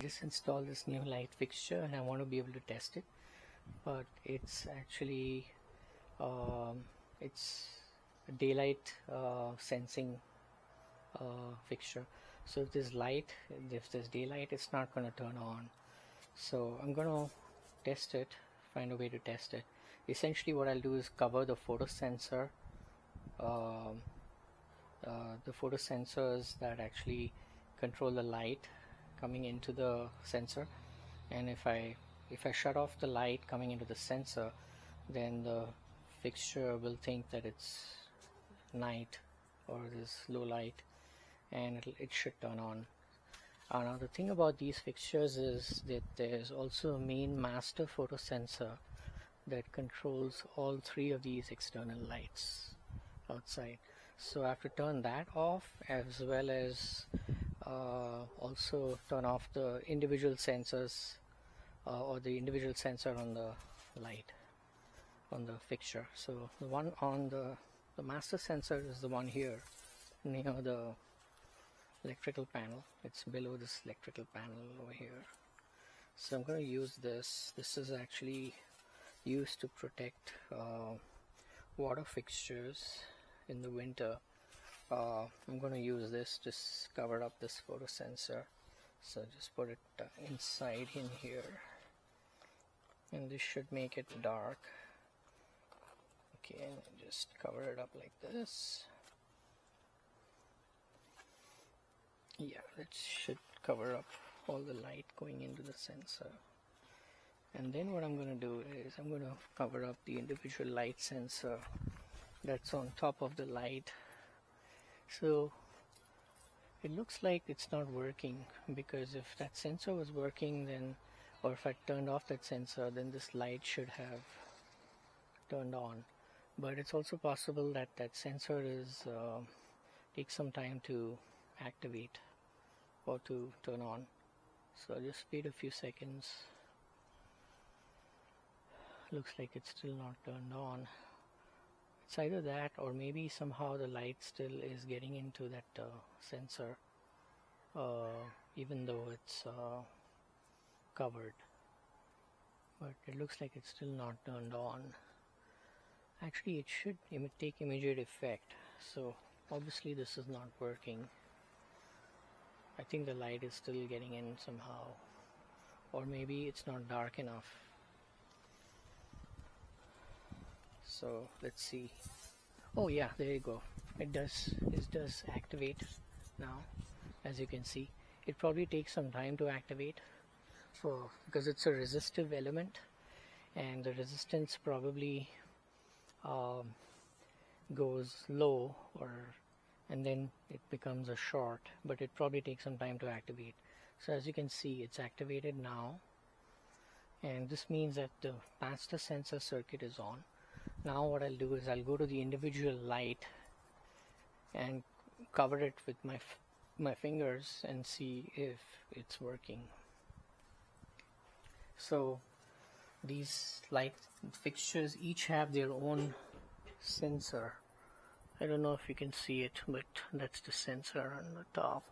Just installed this new light fixture and I want to be able to test it, but it's actually it's a daylight sensing fixture. So if there's daylight, it's not going to turn on. So I'm going to test it, find a way to test it. Essentially what I'll do is cover the photosensor, the photosensors that actually control the light coming into the sensor, and if I shut off the light coming into the sensor, then the fixture will think that it's night or this low light, and it should turn on. Now the thing about these fixtures is that there's also a main master photosensor that controls all three of these external lights outside. So I have to turn that off, as well as also turn off the individual sensors or the individual sensor on the light on the fixture. So the one on the master sensor is the one here near the electrical panel. It's below this electrical panel over here. So I'm going to use this. This is actually used to protect water fixtures in the winter. I'm going to use this to cover up this photosensor. So just put it inside in here, and this should make it dark. Okay, and just cover it up like this. Yeah, that should cover up all the light going into the sensor. And then what I'm going to do is I'm going to cover up the individual light sensor that's on top of the light. So it looks like it's not working, because if that sensor was working, then, or if I turned off that sensor, then this light should have turned on. But it's also possible that that sensor is takes some time to activate or to turn on. So I'll just wait a few seconds. Looks like it's still not turned on. It's either that, or maybe somehow the light still is getting into that sensor even though it's covered, but it looks like it's still not turned on. Actually, it should take immediate effect, so obviously this is not working. I think the light is still getting in somehow, or maybe it's not dark enough. So let's see. Oh yeah, there you go. It does activate now. As you can see, it probably takes some time to activate, because it's a resistive element, and the resistance probably goes low, and then it becomes a short, but it probably takes some time to activate. So as you can see, it's activated now, and this means that the master sensor circuit is on. Now what I'll do is I'll go to the individual light and cover it with my fingers and see if it's working. So these light fixtures each have their own sensor. I don't know if you can see it, but that's the sensor on the top.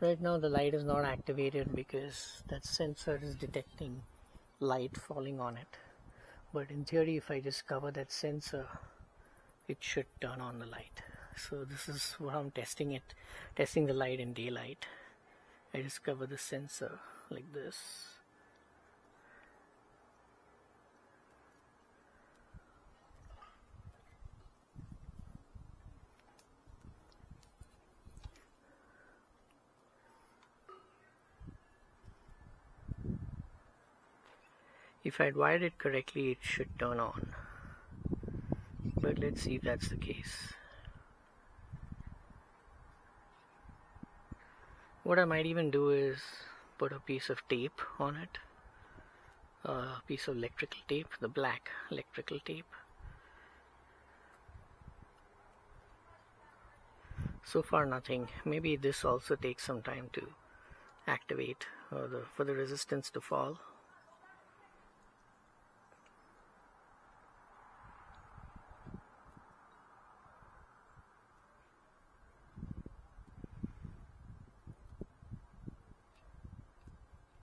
Right now the light is not activated because that sensor is detecting light falling on it. But in theory, if I just cover that sensor, it should turn on the light. So this is what I'm testing the light in daylight. I just cover the sensor like this. If I'd wired it correctly, it should turn on. But let's see if that's the case. What I might even do is put a piece of tape on it, a piece of electrical tape, the black electrical tape. So far nothing. Maybe this also takes some time to activate, or for the resistance to fall.